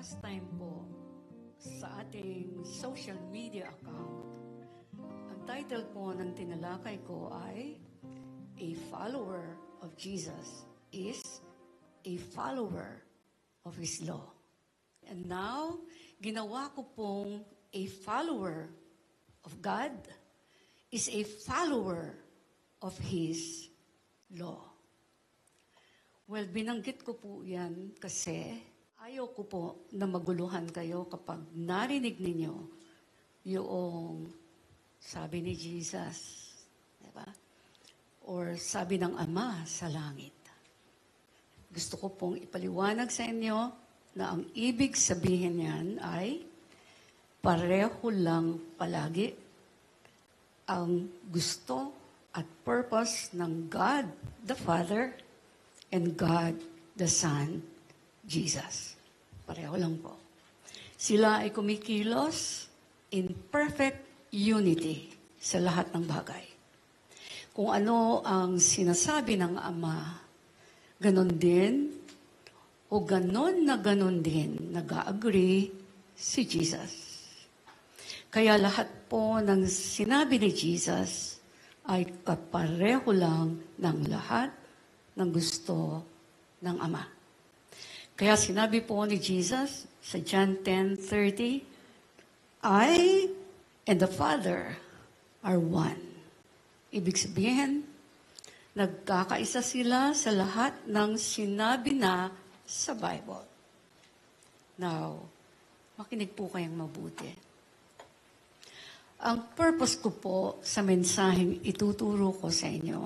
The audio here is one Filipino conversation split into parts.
last time po sa ating social media account, ang title po ng tinalakay ko ay A Follower of Jesus is a Follower of His Law. And now, ginawa ko pong a follower of God is a follower of His law. Well, binanggit ko po yan kasi ayaw ko po na maguluhan kayo kapag narinig ninyo yung sabi ni Jesus, diba? Or sabi ng Ama sa langit. Gusto ko pong ipaliwanag sa inyo na ang ibig sabihin niyan ay pareho lang palagi ang gusto at purpose ng God the Father and God the Son, Jesus. Pareho lang po. Sila ay kumikilos in perfect unity sa lahat ng bagay. Kung ano ang sinasabi ng Ama, ganon din o ganon din nag-agree si Jesus. Kaya lahat po ng sinabi ni Jesus ay kapareho lang ng lahat ng gusto ng Ama. Kaya sinabi po ni Jesus sa John 10:30, I and the Father are one. Ibig sabihin, nagkakaisa sila sa lahat ng sinabi na sa Bible. Now, makinig po kayong mabuti. Ang purpose ko po sa mensaheng ituturo ko sa inyo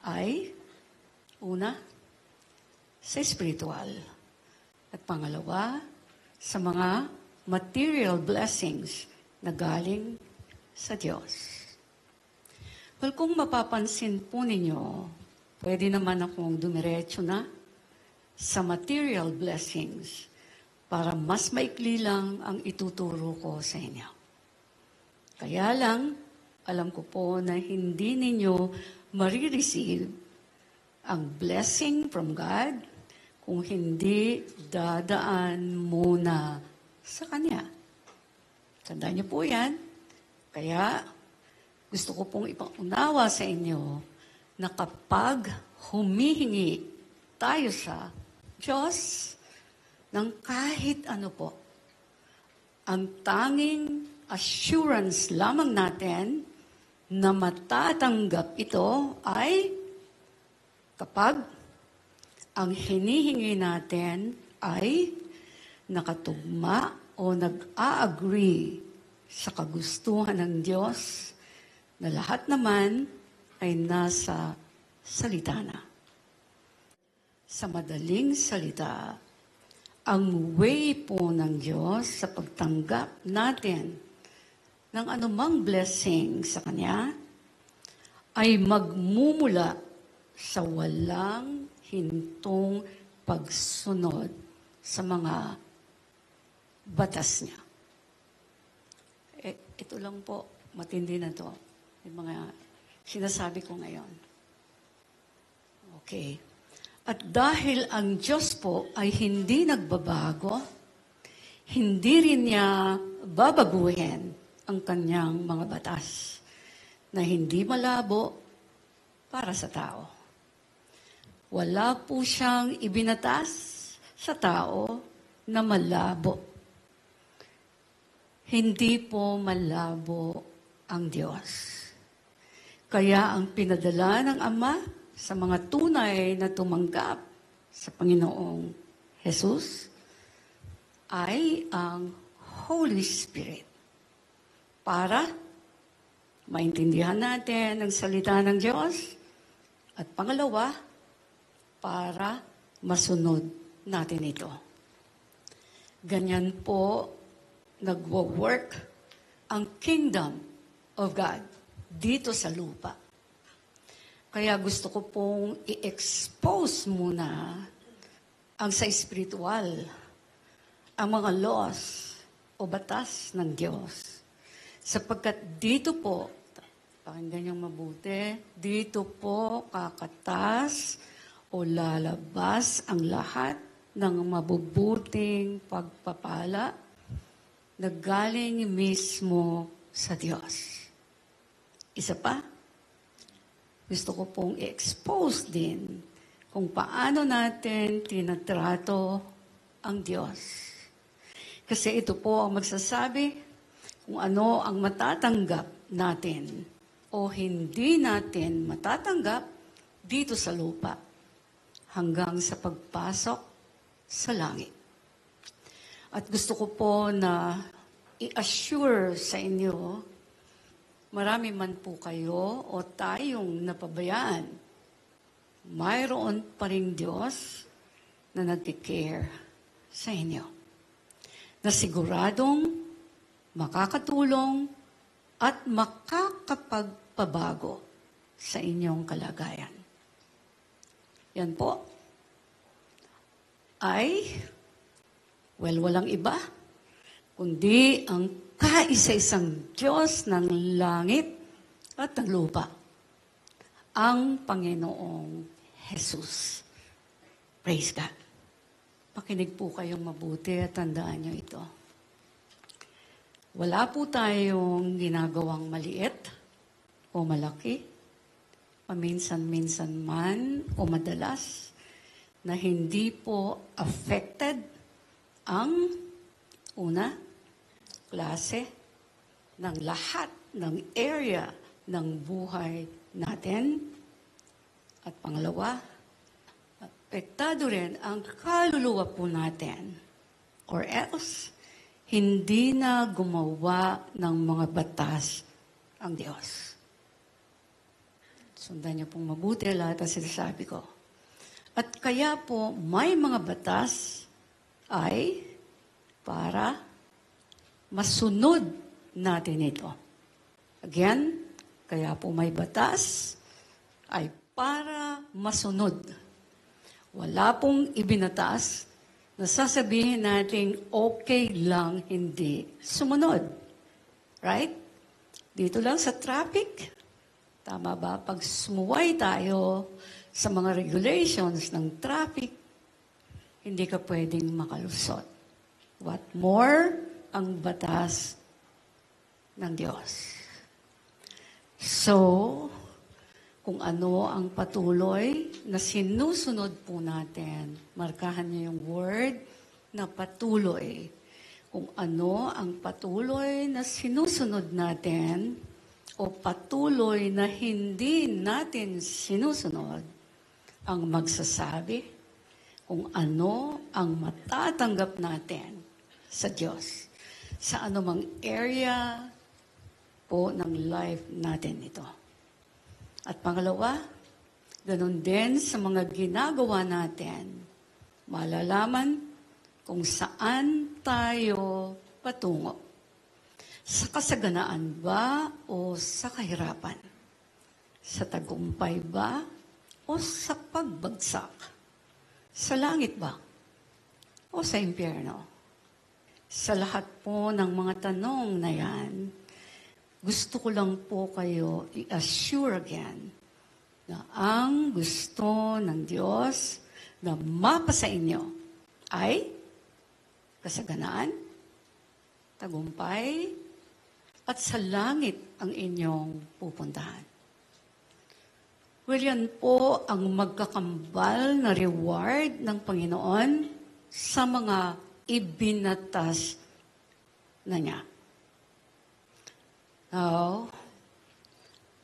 ay, una, sa spiritual. At pangalawa, sa mga material blessings na galing sa Diyos. Well, kung mapapansin po ninyo, pwede naman akong dumiretso na sa material blessings para mas maikli lang ang ituturo ko sa inyo. Kaya lang, alam ko po na hindi ninyo marireceive ang blessing from God kung hindi dadaan muna sa Kanya. Tandaan niyo po yan. Kaya, gusto ko pong ipaunawa sa inyo na kapag humihingi tayo sa Diyos ng kahit ano po, ang tanging assurance lamang natin na matatanggap ito ay kapag ang hinihingi natin ay nakatugma o nag-a-agree sa kagustuhan ng Diyos na lahat naman ay nasa salita na. Sa madaling salita, ang way po ng Diyos sa pagtanggap natin ng anumang blessing sa Kanya ay magmumula sa walang hintong pagsunod sa mga batas niya. Ito lang po, matindi na to. Yung mga sinasabi ko ngayon. Okay. At dahil ang Diyos po ay hindi nagbabago, hindi rin niya babaguhin ang kanyang mga batas na hindi malabo para sa tao. Wala po siyang ibinatas sa tao na malabo. Hindi po malabo ang Diyos. Kaya ang pinadala ng Ama sa mga tunay na tumanggap sa Panginoong Jesus ay ang Holy Spirit para maintindihan natin ang salita ng Diyos at pangalawa, para masunod natin ito. Ganyan po nagwo-work ang kingdom of God dito sa lupa. Kaya gusto ko pong i-expose muna ang sa spiritual, ang mga laws o batas ng Diyos. Sapagkat dito po, pakinggan niyong mabuti, dito po kakatas o lalabas ang lahat ng mabubuting pagpapala na galing mismo sa Diyos. Isa pa, gusto ko pong i-expose din kung paano natin tinatrato ang Diyos. Kasi ito po ang magsasabi kung ano ang matatanggap natin o hindi natin matatanggap dito sa lupa hanggang sa pagpasok sa langit. At gusto ko po na i-assure sa inyo, marami man po kayo o tayong napabayaan, mayroon pa rin Diyos na nag-care sa inyo. Na siguradong makakatulong at makakapagpabago sa inyong kalagayan. Yan po ay, walang iba, kundi ang kaisa-isang Diyos ng langit at ng lupa, ang Panginoong Jesus. Praise God. Pakinig po kayong mabuti at tandaan nyo ito. Wala po tayong ginagawang maliit o malaki, paminsan-minsan man o madalas, na hindi po affected ang una, klase ng lahat ng area ng buhay natin. At pangalawa, apektado rin ang kaluluwa po natin. Or else, hindi na gumawa ng mga batas ang Diyos. Sundan niyo pong mabuti lahat ang sinasabi ko. At kaya po, may mga batas ay para masunod natin ito. Again, kaya po may batas ay para masunod. Wala pong ibinatas na sasabihin natin okay lang hindi sumunod. Right? Dito lang sa traffic, tama ba? Pag sumuway tayo sa mga regulations ng traffic, hindi ka pwedeng makalusot. What more ang batas ng Diyos? So, kung ano ang patuloy na sinusunod po natin, markahan niyo yung word na patuloy. Kung ano ang patuloy na sinusunod natin o patuloy na hindi natin sinusunod, ang magsasabi kung ano ang matatanggap natin sa Diyos. Sa anumang area po ng life natin ito. At pangalawa, ganun din sa mga ginagawa natin, malalaman kung saan tayo patungo. Sa kasaganaan ba o sa kahirapan? Sa tagumpay ba o sa pagbagsak? Sa langit ba o sa impyerno? Sa lahat po ng mga tanong na yan, gusto ko lang po kayo i-assure again na ang gusto ng Diyos na mapa sa inyo ay kasaganaan, tagumpay, at sa langit ang inyong pupuntahan. Well, yan po ang magkakambal na reward ng Panginoon sa mga ibinatas na niya. Now,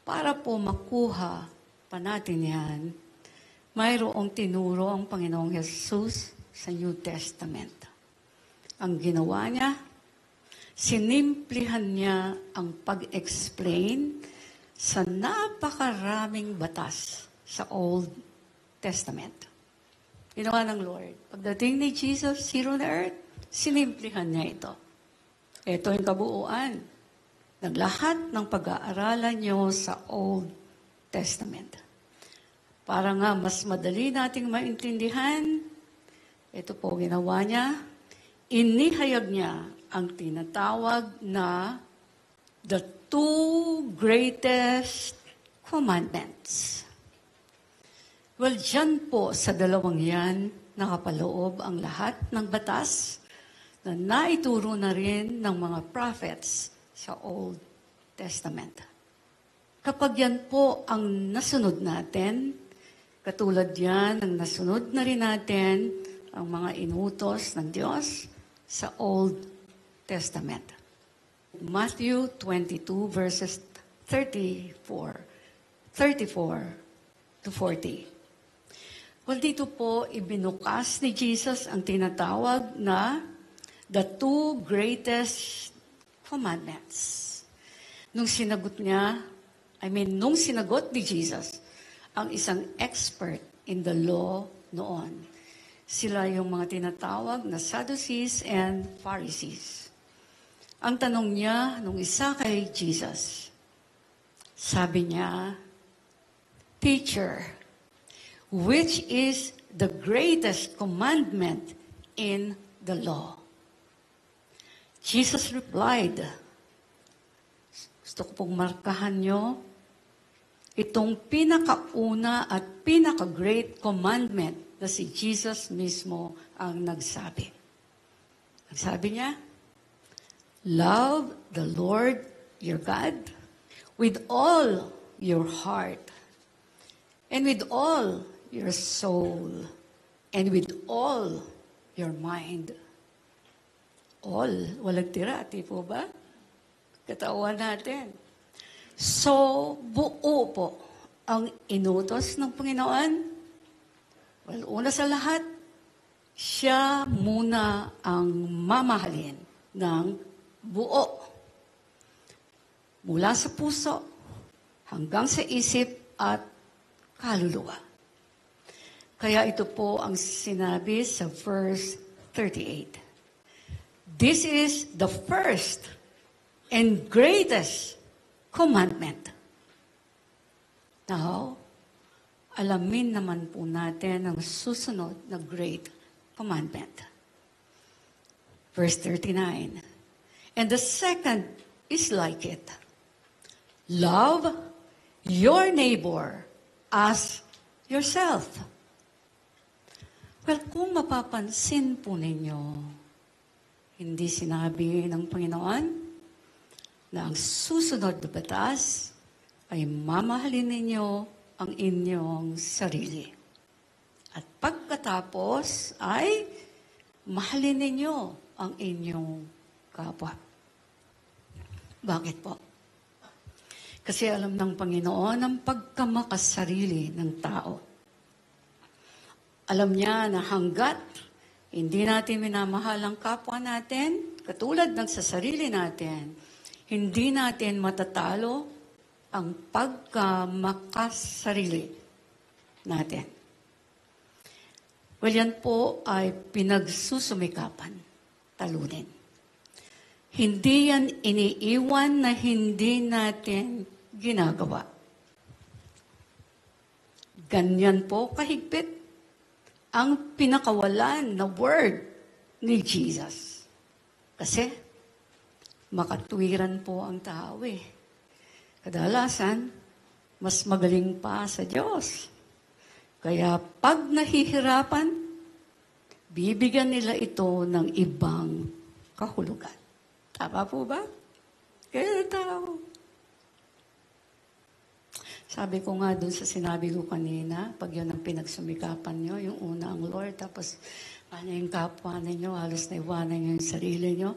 para po makuha pa natin yan, mayroong tinuro ang Panginoong Jesus sa New Testament. Ang ginawa niya, sinimplihan niya ang pag-explain sa napakaraming batas sa Old Testament. Ginawa ng Lord. Pagdating ni Jesus here on earth, sinimplihan niya ito. Ito yung kabuuan ng lahat ng pag-aaralan nyo sa Old Testament. Para nga mas madali nating maintindihan, ito po ginawa niya, inihayag niya ang tinatawag na the two greatest commandments. Well, dyan po sa dalawang yan, nakapaloob ang lahat ng batas na naituro na rin ng mga prophets sa Old Testament. Kapag yan po ang nasunod natin, katulad yan ng nasunod na rin natin ang mga inutos ng Diyos sa Old Testament. Matthew 22 verses 34 to 40. Well, dito po ibinukas ni Jesus ang tinatawag na the two greatest commandments. Nung sinagot ni Jesus ang isang expert in the law noon. Sila yung mga tinatawag na Sadducees and Pharisees. Ang tanong niya nung isa kay Jesus, sabi niya, Teacher, which is the greatest commandment in the law? Jesus replied, gusto ko pong markahan nyo, itong pinakauna at pinaka-great commandment na si Jesus mismo ang nagsabi. Ang sabi niya, love the Lord your God with all your heart and with all your soul and with all your mind. All, walang tira, di po ba? Katawan natin. So, buo po ang inutos ng Panginoon. Well, una sa lahat, siya muna ang mamahalin ng buo. Mula sa puso hanggang sa isip at kaluluwa. Kaya ito po ang sinabi sa verse 38. This is the first and greatest commandment. Now, alamin naman po natin ang susunod na great commandment. Verse 39. And the second is like it. Love your neighbor as yourself. Well, kung mapapansin po ninyo, hindi sinabi ng Panginoon na ang susunod na batas ay mamahalin ninyo ang inyong sarili. At pagkatapos ay mahalin ninyo ang inyong kapwa. Bakit po? Kasi alam ng Panginoon ang pagkamakasarili ng tao. Alam niya na hanggat hindi natin minamahal ang kapwa natin, katulad ng sa sarili natin, hindi natin matatalo ang pagkamakasarili natin. Well, yan po ay pinagsusumikapan, talunin. Hindi yan iniiwan na hindi natin ginagawa. Ganyan po kahigpit ang pinakawalan na word ni Jesus. Kasi makatwiran po ang tao eh. Kadalasan, mas magaling pa sa Diyos. Kaya pag nahihirapan, bibigyan nila ito ng ibang kahulugan. Tama po ba? Kaya tao. Sabi ko nga dun sa sinabi ko kanina, pag yun ang pinagsumikapan nyo, yung una ang Lord, tapos paano yung kapwa ninyo, halos naiwanan nyo yung sarili nyo.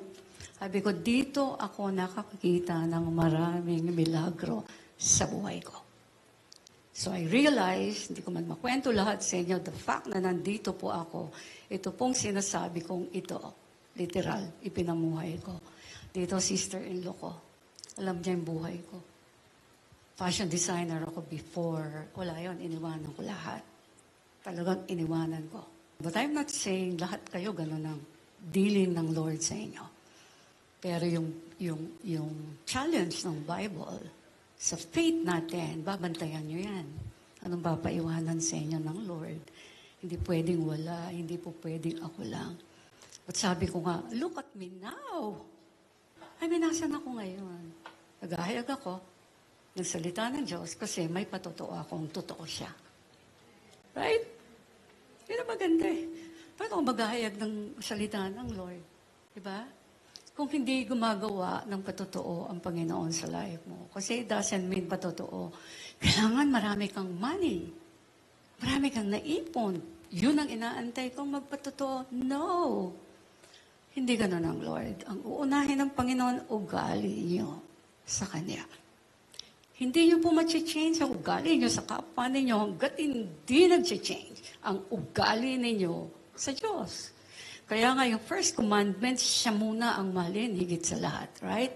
Sabi ko, dito ako nakakakita ng maraming milagro sa buhay ko. So I realized, hindi ko man makwento lahat sa inyo, the fact na nandito po ako, ito pong sinasabi kong ito, literal, ipinamuhay ko. Dito, sister-in-law ko, alam niya yung buhay ko. Fashion designer ako before. Wala yun, iniwanan ko lahat. Talagang iniwanan ko. But I'm not saying lahat kayo gano'n ang dealing ng Lord sa inyo. Pero yung challenge ng Bible, sa faith natin, babantayan nyo yan. Anong papaiwanan sa inyo ng Lord? Hindi pwedeng wala, hindi po pwedeng ako lang. At sabi ko nga, look at me now. I mean, nasan ako ngayon? Nagahayag ako. Nagsalita ng Diyos kasi may patotoo akong totoo siya. Right? Yun ang maganda eh. Paano ako maghahayag ng salita ng Lord? Diba? Kung hindi gumagawa ng patotoo ang Panginoon sa life mo. Kasi it doesn't mean patotoo. Kailangan marami kang money. Marami kang naipon. Yun ang inaantay kong magpatotoo. No. Hindi ganun ang Lord. Ang uunahin ng Panginoon, ugali niyo sa Kanya. Hindi niyo po change ang ugali niyo sa kapwa ninyo hanggat hindi nag-change ang ugali ninyo sa Diyos. Kaya nga yung first commandment, siya muna ang mahalin, higit sa lahat, right?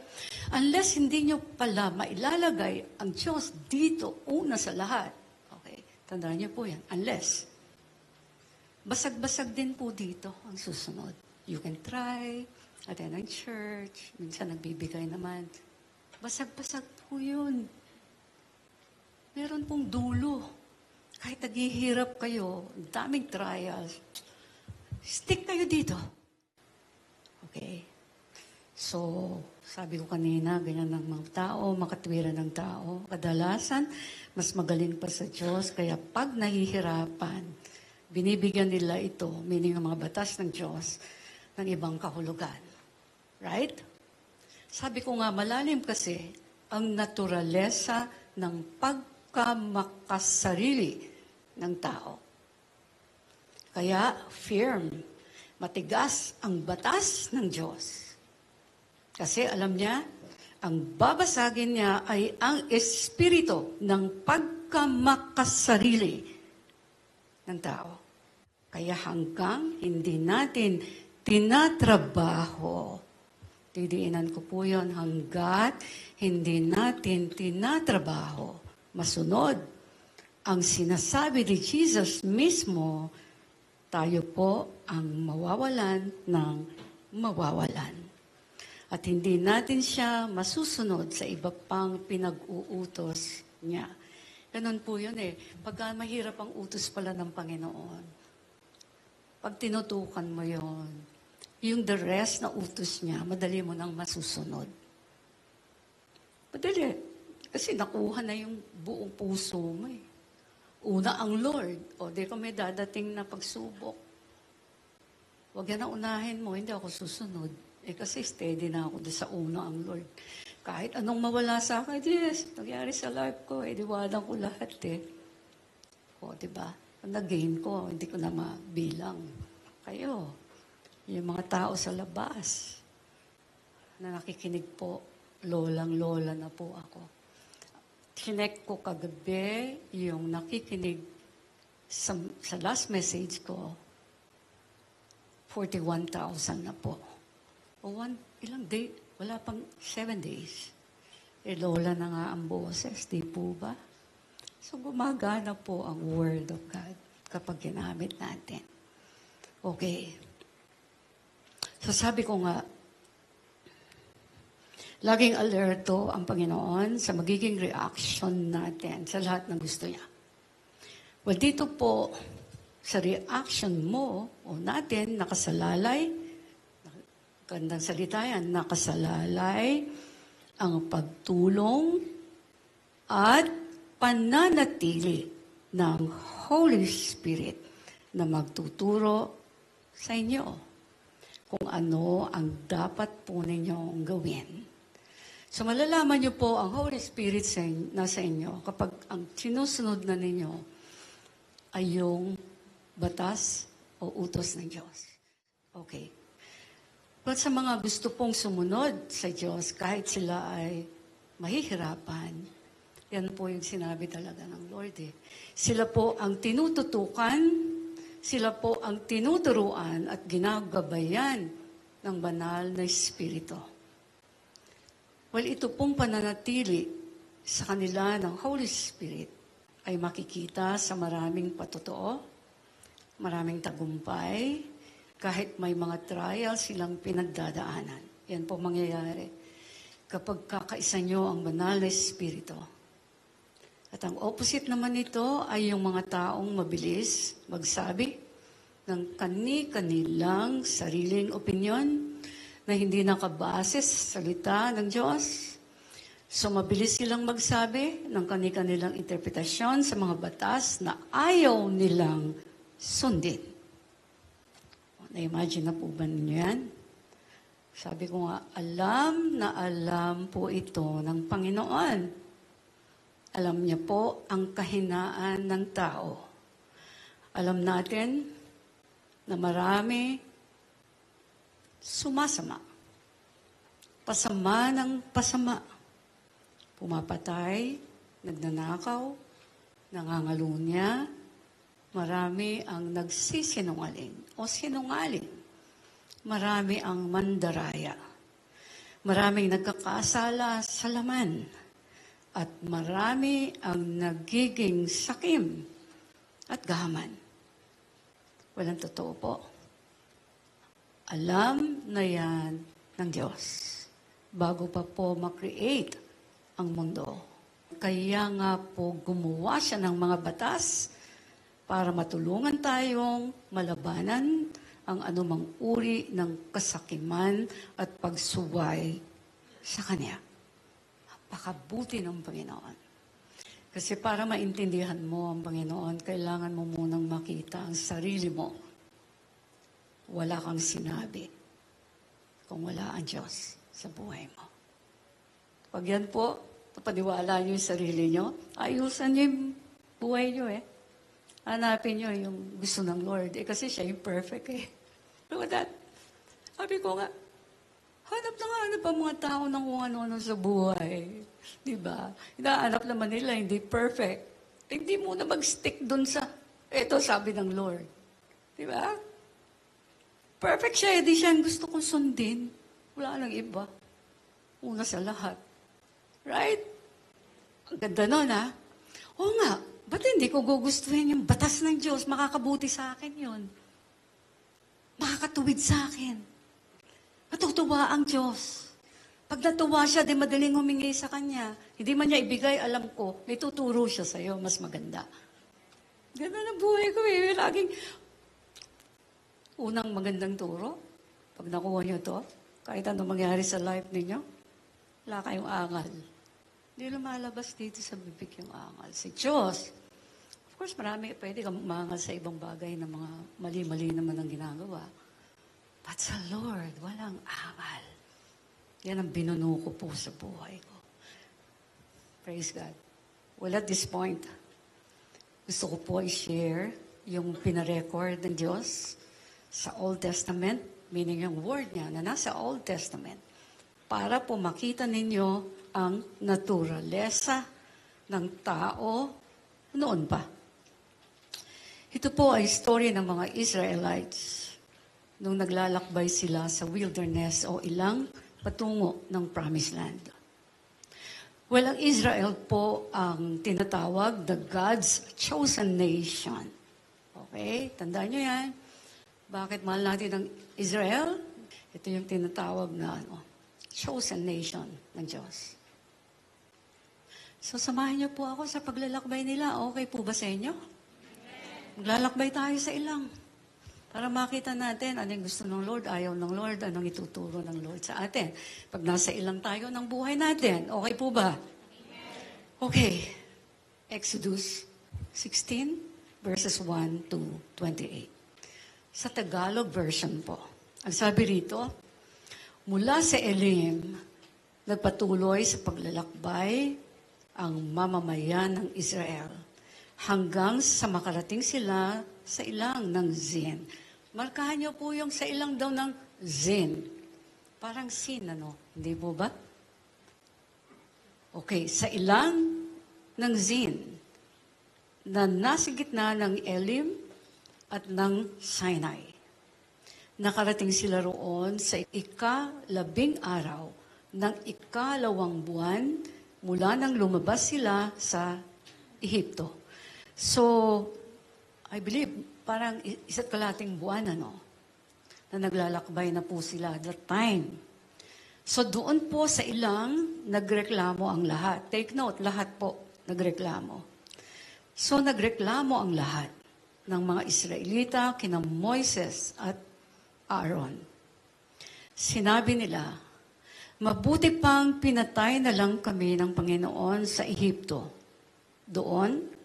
Unless hindi niyo pala mailalagay ang Diyos dito, una sa lahat. Okay, tandaan niyo po yan. Unless, basag-basag din po dito ang susunod. You can try, attend ang church, minsan nagbibigay naman. Basag-basag po yun. Meron pong dulo. Kahit naghihirap kayo, daming trials, stick kayo dito. Okay? So, sabi ko kanina, ganyan ng mga tao, makatwiran ng tao. Kadalasan, mas magaling pa sa Diyos. Kaya pag nahihirapan, binibigyan nila ito, meaning ang mga batas ng Diyos, ng ibang kahulugan. Right? Sabi ko nga, malalim kasi ang naturalesa ng pagkamakasarili ng tao. Kaya, firm, matigas ang batas ng Diyos. Kasi alam niya, ang babasagin niya ay ang espiritu ng pagkamakasarili ng tao. Kaya hanggang hindi natin tinatrabaho, didiinan ko po yun, hanggat hindi natin tinatrabaho, masunod ang sinasabi ni Jesus mismo, tayo po ang mawawalan ng mawawalan. At hindi natin siya masusunod sa iba pang pinag-uutos niya. Ganon po yun eh. Pagka mahirap ang utos pala ng Panginoon, pag tinutukan mo yon, yung the rest na utos niya, madali mo nang masusunod. Madali. Kasi nakuha na yung buong puso mo eh. Una ang Lord. O, di ko may dadating na pagsubok. Huwag yan ang unahin mo, hindi ako susunod. Eh kasi steady na ako doon sa una ang Lord. Kahit anong mawala sa akin, yes, nangyari sa life ko, diwalan ko lahat eh. O, diba? Ang nag-gain ko, hindi ko na mabilang. Kayo, yung mga tao sa labas na nakikinig po, lolang-lola na po ako. Chinek ko kagabi yung nakikinig sa last message ko, 41,000 na po. O ilang day, wala pang 7 days. Eh, lola na nga ang boses, di po ba? So, gumagana po ang Word of God kapag ginamit natin. Okay. So, sabi ko nga, laging alerto ang Panginoon sa magiging reaction natin sa lahat ng gusto niya. Well, dito po, sa reaction mo o natin, nakasalalay, gandang salita yan, nakasalalay ang pagtulong at pananatili ng Holy Spirit na magtuturo sa inyo kung ano ang dapat po ninyong gawin. So malalaman niyo po ang Holy Spirit nasa inyo kapag ang sinusunod na ninyo ay yung batas o utos ng Diyos. Okay. But sa mga gusto pong sumunod sa Diyos, kahit sila ay mahihirapan, yan po yung sinabi talaga ng Lord eh. Sila po ang tinututukan, sila po ang tinuturuan at ginagabayan ng banal na Espiritu. Well, ito pong pananatili sa kanila ng Holy Spirit ay makikita sa maraming patotoo, maraming tagumpay, kahit may mga trials silang pinagdadaanan. Yan po mangyayari kapag kakaisa nyo ang banal na Espiritu. At ang opposite naman nito ay yung mga taong mabilis magsabi ng kani-kanilang sariling opinyon na hindi nakabase sa salita ng Diyos. So mabilis silang magsabi ng kani-kanilang interpretasyon sa mga batas na ayaw nilang sundin. Na-imagine na po ba ninyo yan? Sabi ko nga, alam na alam po ito ng Panginoon. Alam niya po ang kahinaan ng tao. Alam natin na marami sumasama. Pasama ng pasama. Pumapatay, nagnanakaw, nangangalunya. Marami ang nagsisinungaling o sinungaling. Marami ang mandaraya. Maraming nagkakasala sa laman. At marami ang nagiging sakim at gahaman. Walang totoo po. Alam na yan ng Diyos bago pa po makreate ang mundo. Kaya nga po gumawa siya ng mga batas para matulungan tayong malabanan ang anumang uri ng kasakiman at pagsuway sa Kanya. Napakabuti ng Panginoon. Kasi para maintindihan mo ang Panginoon, kailangan mo munang makita ang sarili mo. Wala kang sinabi kung wala ang Diyos sa buhay mo. Pag yan po, napaniwala niyo yung sarili niyo, ayusan niyo yung buhay niyo Hanapin niyo yung gusto ng Lord. Kasi siya yung perfect Look at that. Sabi ko nga, hanap na nga ang mga tao ng kung ano-ano sa buhay. Diba? Hinahanap naman nila, hindi perfect. Hindi muna mag-stick dun sa, eto sabi ng Lord. Diba? Perfect siya, di siya ang gusto kong sundin. Wala nang iba. Una sa lahat. Right? Ang ganda nun, Oo nga, ba't hindi ko gugustuhin yung batas ng Diyos? Makakabuti sa akin yun. Makakatuwid sa akin. Matutuwa ang Diyos. Pag natuwa siya, di madaling humingi sa Kanya. Hindi man niya ibigay, alam ko, may tuturo siya sa'yo, mas maganda. Ganda na buhay ko Laging, unang magandang turo, pag nakuha niyo to, kahit ano mangyari sa life ninyo, wala kayong angal. Hindi lumalabas dito sa bibig yung angal. Si Diyos, of course, marami, pwede kang umangal sa ibang bagay na mga mali-mali naman ang ginagawa. But sa Lord, walang angal. Yan ang binuno ko po sa buhay ko. Praise God. Well, at this point, gusto ko po i-share yung pinarecord ng Diyos sa Old Testament, meaning yung word niya na nasa Old Testament, para po makita ninyo ang naturalesa ng tao noon pa. Ito po ay story ng mga Israelites nung naglalakbay sila sa wilderness o ilang patungo ng Promised Land. Well, ang Israel po ang tinatawag the God's chosen nation. Okay? Tandaan nyo yan. Bakit mahal natin ang Israel? Ito yung tinatawag na chosen nation ng Diyos. So, samahan niyo po ako sa paglalakbay nila. Okay po ba sa inyo? Maglalakbay tayo sa ilang. Para makita natin anong gusto ng Lord, ayaw ng Lord, anong ituturo ng Lord sa atin. Pag nasa ilang tayo ng buhay natin, okay po ba? Okay. Exodus 16, verses 1 to 28. Sa Tagalog version po. Ang sabi rito, mula sa Elim, nagpatuloy sa paglalakbay ang mamamayan ng Israel hanggang sa makarating sila sa ilang ng Zin. Markahan niyo po yung sa ilang daw ng Zin. Parang sin, Hindi po ba? Okay, sa ilang ng Zin na nasa gitna ng Elim at ng Sinai. Nakarating sila roon sa ika-10 araw ng ika-2 buwan mula nang lumabas sila sa Ehipto. So, I believe, parang 1.5 buwan, na naglalakbay na po sila at that time. So, doon po sa ilang, nagreklamo ang lahat. Take note, lahat po nagreklamo. So, nagreklamo ang lahat ng mga Israelita kina Moises at Aaron. Sinabi nila, mabuti pang pinatay na lang kami ng Panginoon sa Ehipto. Doon,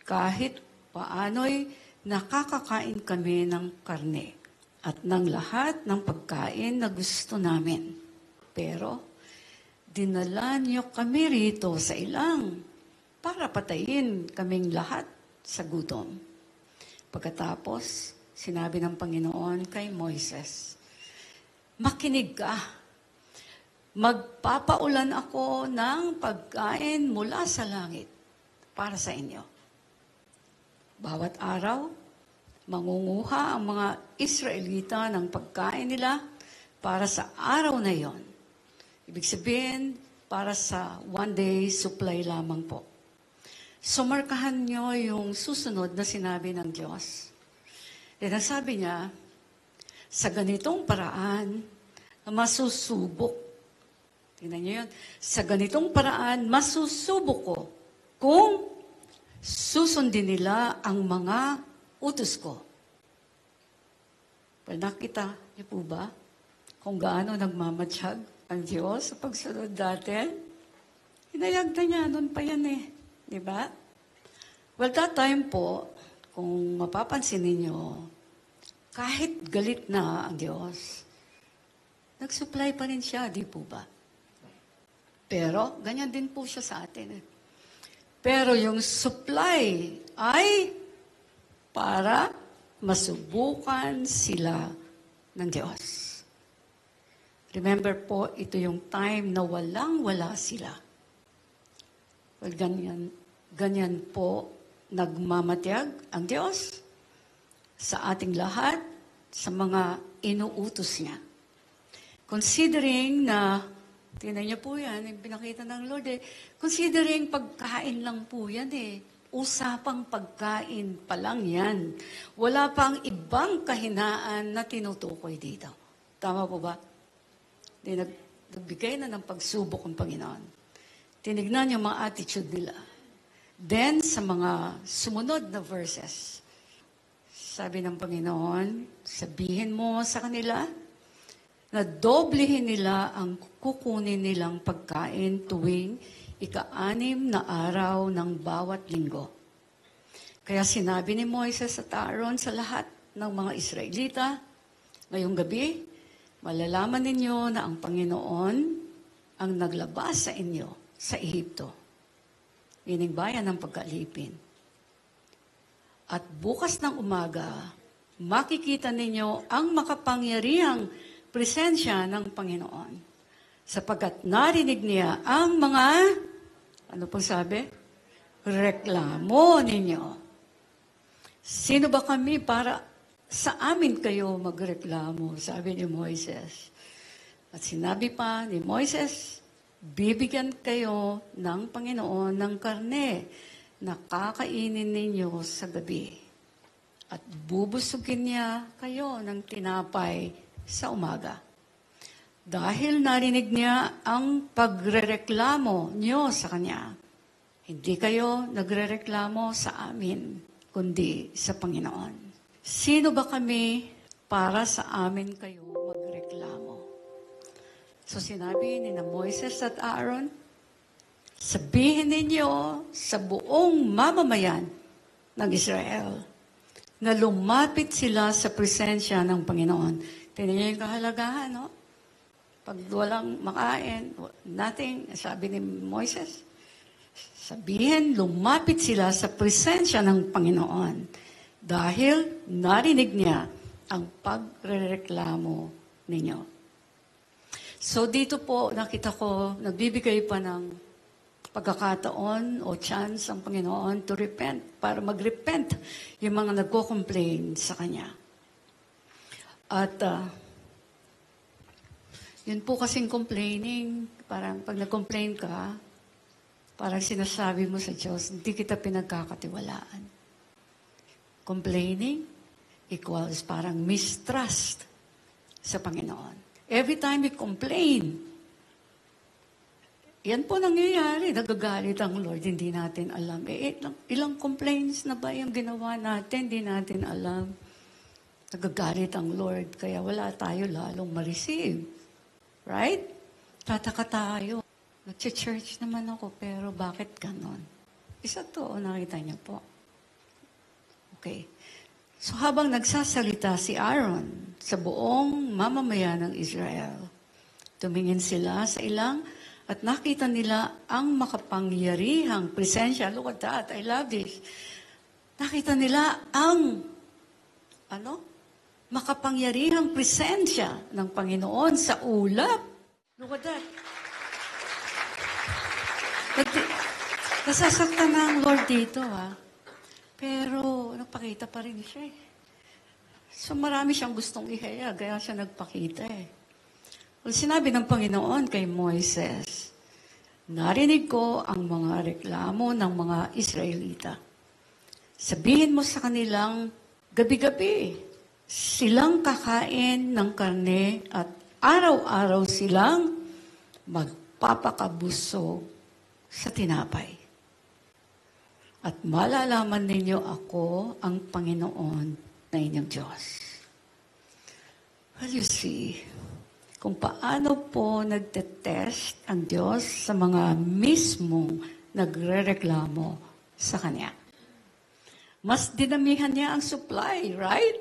kahit paano'y nakakakain kami ng karne at ng lahat ng pagkain na gusto namin. Pero, dinala niyo kami rito sa ilang para patayin kaming lahat sa gutom. Pagkatapos, sinabi ng Panginoon kay Moises, makinig ka. Magpapaulan ako ng pagkain mula sa langit para sa inyo. Bawat araw, mangunguha ang mga Israelita ng pagkain nila para sa araw na yon. Ibig sabihin, para sa one-day supply lamang po. Sumarkahan nyo yung susunod na sinabi ng Diyos. Then sabi niya, sa ganitong paraan, masusubok. Tingnan niyo yun. Sa ganitong paraan, masusubok ko kung susundin nila ang mga utos ko. Well, nakita niyo po ba kung gaano nagmamatsyag ang Diyos sa pagsunod dati? Hinayag na niya, noon pa yan eh. Diba? Well, that time po, kung mapapansin ninyo, kahit galit na ang Diyos, nag-supply pa rin siya, di po ba? Pero, ganyan din po siya sa atin. Pero yung supply ay para masubukan sila ng Diyos. Remember po, ito yung time na walang-wala sila. Well, ganyan po nagmamatiyag ang Diyos sa ating lahat, sa mga inuutos niya. Considering na, tingnan niyo po yan, yung pinakita ng Lord considering pagkain lang po yan usapang pagkain pa lang yan. Wala pang ibang kahinaan na tinutukoy dito. Tama po ba? Nagbigay na ng pagsubok ang Panginoon. Tinignan yung mga attitude nila. Then, sa mga sumunod na verses, sabi ng Panginoon, sabihin mo sa kanila na doblehin nila ang kukunin nilang pagkain tuwing ika-6 na araw ng bawat linggo. Kaya sinabi ni Moises at Aaron sa lahat ng mga Israelita, ngayong gabi, malalaman ninyo na ang Panginoon ang naglabas sa inyo sa Ehipto. Meaning bayan ng pagkalipin. At bukas ng umaga, makikita ninyo ang makapangyarihang presensya ng Panginoon. Sapagkat narinig niya ang mga, ano pong sabi? Reklamo ninyo. Sino ba kami para sa amin kayo magreklamo? Sabi ni Moises. At sinabi pa ni Moises, bibigyan kayo ng Panginoon ng karne na kakainin ninyo sa gabi. At bubusugin niya kayo ng tinapay sa umaga. Dahil narinig niya ang pagrereklamo niyo sa kanya, hindi kayo nagrereklamo sa amin, kundi sa Panginoon. Sino ba kami para sa amin kayo magreklamo? So sinabi ni na Moises at Aaron, sabihin ninyo sa buong mamamayan ng Israel na lumapit sila sa presensya ng Panginoon. Tingnan niyo yung kahalagahan, no? Pag walang makain, nothing, sabi ni Moises, sabihin, lumapit sila sa presensya ng Panginoon dahil narinig niya ang pagrereklamo ninyo. So dito po, nakita ko, nagbibigay pa ng pagkakataon o chance ang Panginoon to repent, para mag-repent yung mga nagko-complain sa Kanya. At yun po kasing complaining, parang pag nag-complain ka, parang sinasabi mo sa Diyos, hindi kita pinagkakatiwalaan. Complaining equals parang mistrust sa Panginoon. Every time we complain, yan po nangyayari. Nagagalit ang Lord, hindi natin alam. Ilang complaints na ba yung ginawa natin, hindi natin alam. Nagagalit ang Lord, kaya wala tayo lalong ma-receive. Right? Tataka tayo. Nag-church naman ako, pero bakit ganon? Isa to, nakita niyo po. Okay. So habang nagsasalita si Aaron sa buong mamamayan ng Israel, tumingin sila sa ilang at nakita nila ang makapangyarihang presensya. Look at that, I love this. Nakita nila ang makapangyarihang presensya ng Panginoon sa ulap. Look at that. Nasasaktan na ang Lord dito, ha? Pero nagpakita pa rin siya, eh. So marami siyang gustong ihaya, kaya siya nagpakita, eh. Well, sinabi ng Panginoon kay Moises, narinig ko ang mga reklamo ng mga Israelita. Sabihin mo sa kanilang gabi-gabi, silang kakain ng karne at araw-araw silang magpapakabusog sa tinapay. At malalaman ninyo ako ang Panginoon na inyong Diyos. Well, you see, kung paano po nagtetest ang Diyos sa mga mismong nagrereklamo sa Kanya. Mas dinamihan niya ang supply, right?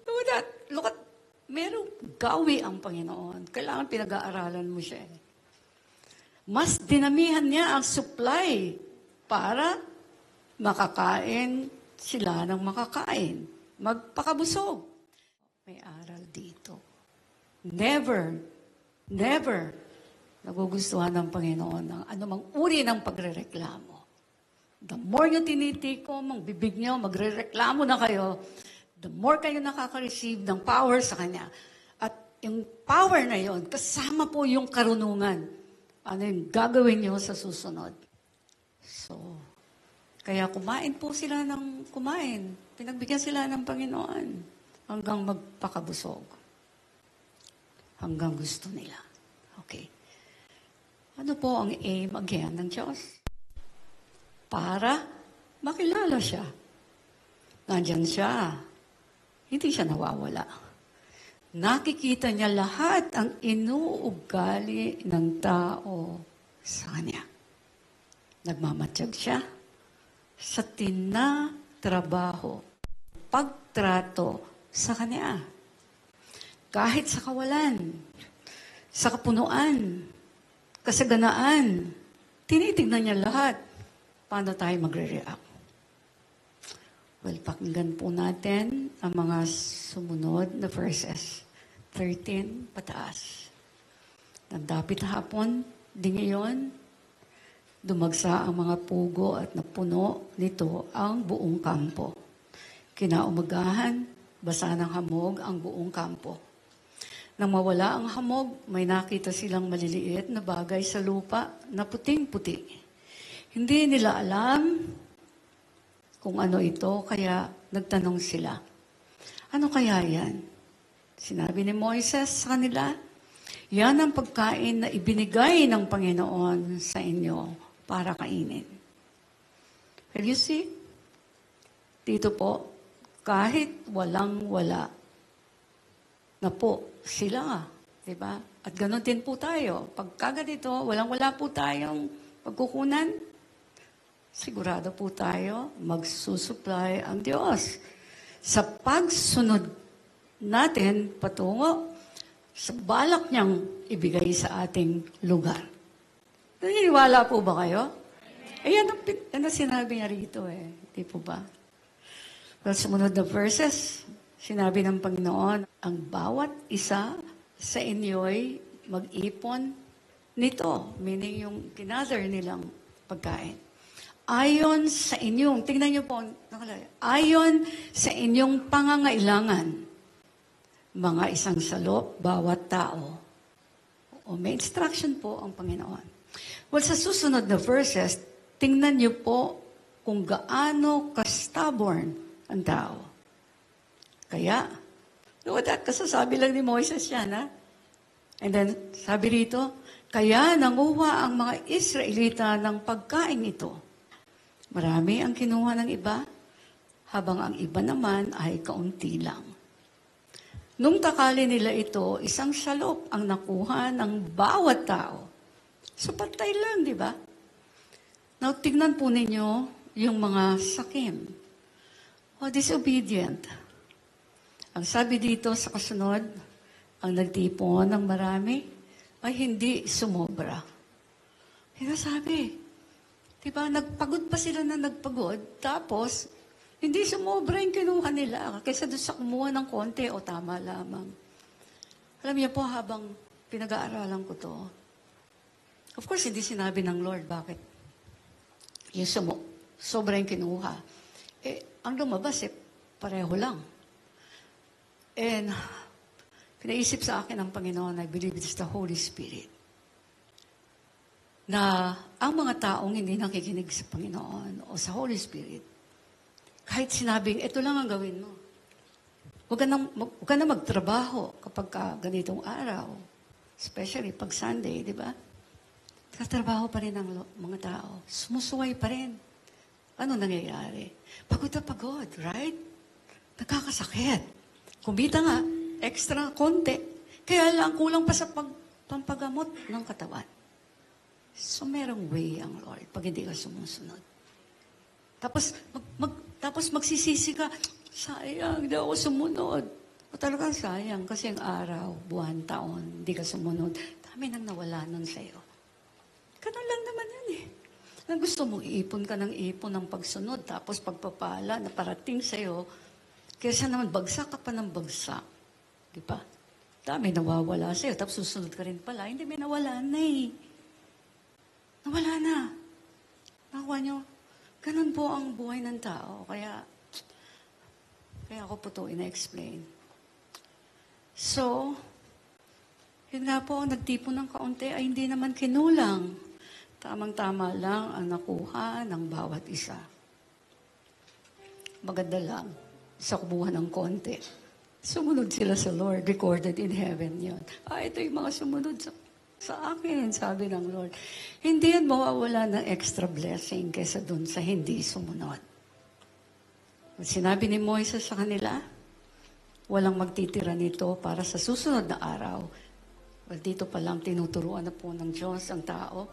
Look at, merong gawi ang Panginoon. Kailangan pinag-aaralan mo siya. Mas dinamihan niya ang supply para makakain sila ng makakain. Magpakabusog. May aral dito. Never nagugustuhan ng Panginoon ng anumang uri ng pagrereklamo. The more nyo tinitikom, ang bibig nyo, magrereklamo na kayo, the more kayo nakaka-receive ng power sa Kanya. At yung power na yon, kasama po yung karunungan. Ano yung gagawin nyo sa susunod. So, kaya kumain po sila ng kumain. Pinagbigyan sila ng Panginoon hanggang magpakabusog. Hanggang gusto nila. Okay. Ano po ang aim again ng Diyos? Para makilala siya. Nandyan siya. Hindi siya nawawala. Nakikita niya lahat ang inuugali ng tao sa Kanya. Nagmamatiyag siya sa tinatrabaho, pagtrato sa Kanya. Kahit sa kawalan, sa kapunuan, kasaganaan, tinitignan niya lahat. Paano tayo magre-react? Well, pakinggan po natin ang mga sumunod na verses. 13 pataas. Nagdapit hapon, di ngayon, dumagsa ang mga pugo at napuno nito ang buong kampo. Kinaumagahan, basa ng hamog ang buong kampo. Nang mawala ang hamog, may nakita silang maliliit na bagay sa lupa na puting-puti. Hindi nila alam kung ano ito, kaya nagtanong sila. Ano kaya yan? Sinabi ni Moises sa kanila, yan ang pagkain na ibinigay ng Panginoon sa inyo para kainin. Well, you see, dito po, kahit walang-wala na po sila, di ba? At ganoon din po tayo. Pagka ganito, walang-wala po tayong pagkukunan, sigurado po tayo, magsusupply ang Diyos. Sa pagsunod natin patungo sa balak niyang ibigay sa ating lugar. Naniniwala po ba kayo? Ayan ang sinabi niya rito eh. Di po ba? Well, sumunod na verses, sinabi ng Panginoon, ang bawat isa sa inyo'y mag-ipon nito. Meaning yung ginather nilang pagkain. Ayon sa inyong, tingnan niyo po, ayon sa inyong pangangailangan, mga isang salop, bawat tao. O may instruction po ang Panginoon. Well, sa susunod na verses, tingnan niyo po kung gaano ka-stubborn ang tao. Kaya, look at that, kasasabi lang ni Moises yan, ha? And then, sabi rito, kaya nanguha ang mga Israelita ng pagkain ito. Marami ang kinuha ng iba, habang ang iba naman ay kaunti lang. Nung takali nila ito, isang salop ang nakuha ng bawat tao. So patay lang, di ba? Now, tignan po ninyo yung mga sakim. O disobedient. Ang sabi dito sa kasunod, ang nagtipon ng marami ay hindi sumobra. Kaya sabi, diba, nagpagod pa sila na nagpagod, tapos hindi sumobra yung kinuha nila kaysa doon sa kumuha ng konti o tama lamang. Alam niyo po, habang pinag-aaralan ko to, of course, hindi sinabi ng Lord, bakit? Yung sobra yung kinuha. Ang lumabas, pareho lang. And, pinaisip sa akin ng Panginoon, I believe it's the Holy Spirit, na ang mga taong hindi nakikinig sa Panginoon o sa Holy Spirit, kahit sinabing, ito lang ang gawin mo. Huwag ka na magtrabaho kapag ganitong araw. Especially pag Sunday, di ba? Katrabaho pa rin ang mga tao. Sumusuway pa rin. Ano nangyayari? Pagod na pagod, right? Nagkakasakit. Kumita nga, extra konti. Kaya lang, kulang pa sa pampagamot ng katawan. So, merong way ang Lord pag hindi ka sumusunod. Tapos magsisisi ka, sayang, hindi ako sumunod. O talagang sayang, kasi ang araw, buwan, taon, hindi ka sumunod. Dami nang nawala nun sa'yo. Ganun lang naman yan eh. Nang gusto mo, iipon ka ng ipon ng pagsunod, tapos pagpapala na parating sa'yo, kaysa naman bagsak ka pa ng bagsak. Di ba? Dami nawawala sa'yo, tapos susunod ka rin pala. Hindi, may nawala na eh. Nawala na. Nakuha nyo, ganun po ang buhay ng tao. Kaya ako po ito ina-explain. So, yun nga po, ang nagtipon ng kaunti ay hindi naman kinulang. Tamang-tama lang ang nakuha ng bawat isa. Maganda lang sa kumuha ng konti. Sumunod sila sa Lord, recorded in heaven yun. Ito yung mga sumunod sa akin, sabi ng Lord. Hindi yan mawawala ng extra blessing kaysa dun sa hindi sumunod. Sinabi ni Moises sa kanila, walang magtitira nito para sa susunod na araw. Well, dito pa lang tinuturuan na po ng Diyos ang tao.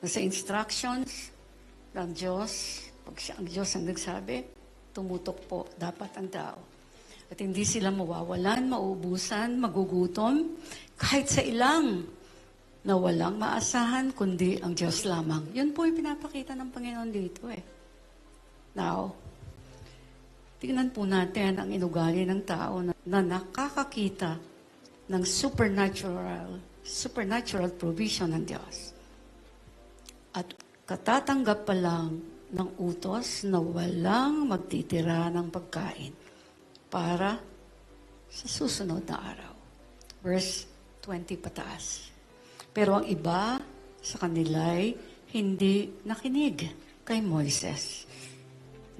Sa instructions ng Diyos, pag ang Diyos ang nagsabi, tumutok po dapat ang tao. At hindi sila mawawalan, maubusan, magugutom, kahit sa ilang na walang maasahan, kundi ang Diyos lamang. Yun po yung pinapakita ng Panginoon dito eh. Now, tingnan po natin ang inugali ng tao na nakakakita ng supernatural provision ng Diyos. At katatanggap pa lang ng utos na walang magtitira ng pagkain para sa susunod na araw. Verse 20 pataas. Pero ang iba sa kanila'y hindi nakinig kay Moises.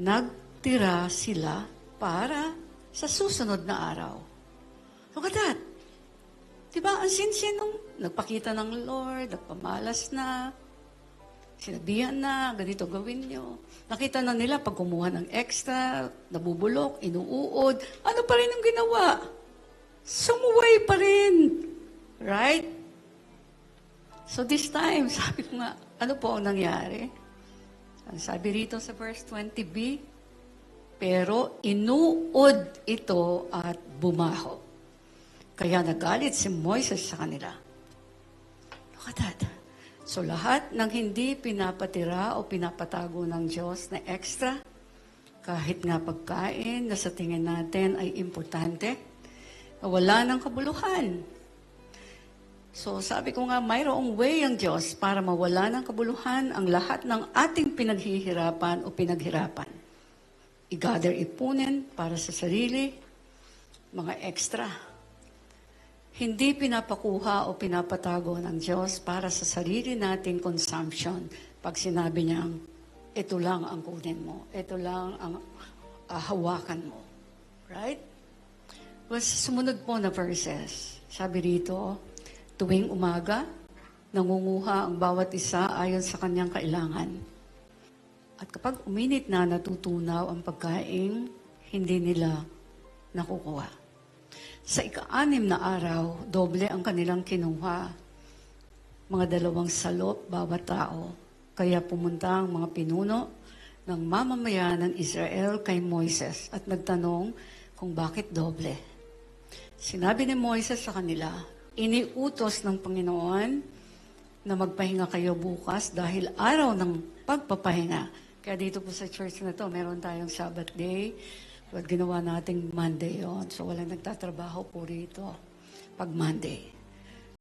Nagtira sila para sa susunod na araw. Look at that. Diba, ang sinsin nung nagpakita ng Lord, nagpamalas na, sinabihan na, ganito gawin nyo. Nakita na nila pag kumuha ng extra, nabubulok, inuuod, ano pa rin ang ginawa? Sumuway pa rin. Right? So this time, sabi ko nga, ano po ang nangyari? Ang sabi rito sa verse 20b, pero inuod ito at bumaho. Kaya nagalit si Moises sa kanila. Look at that. So lahat ng hindi pinapatira o pinapatago ng Diyos na extra, kahit nga pagkain na sa tingin natin ay importante, wala ng kabuluhan. So sabi ko nga, mayroong way ang Diyos para mawala ng kabuluhan ang lahat ng ating pinaghihirapan o pinaghirapan. I-gather ipunin para sa sarili, mga extra. Hindi pinapakuha o pinapatago ng Diyos para sa sarili nating consumption. Pag sinabi niyang, ito lang ang kunin mo, ito lang ang hawakan mo. Right? Well, sumunod po na verses. Sabi rito, tuwing umaga, nangunguha ang bawat isa ayon sa kanyang kailangan. At kapag uminit na natutunaw ang pagkain, hindi nila nakukuha. Sa ika-6 na araw, doble ang kanilang kinuha. Mga 2 salop bawat tao. Kaya pumunta ang mga pinuno ng mamamayan ng Israel kay Moises at nagtanong kung bakit doble. Sinabi ni Moises sa kanila, iniutos ng Panginoon na magpahinga kayo bukas dahil araw ng pagpapahinga. Kaya dito po sa church na to, meron tayong Sabbath day. But ginawa nating Monday yon. So walang nagtatrabaho po rito pag Monday.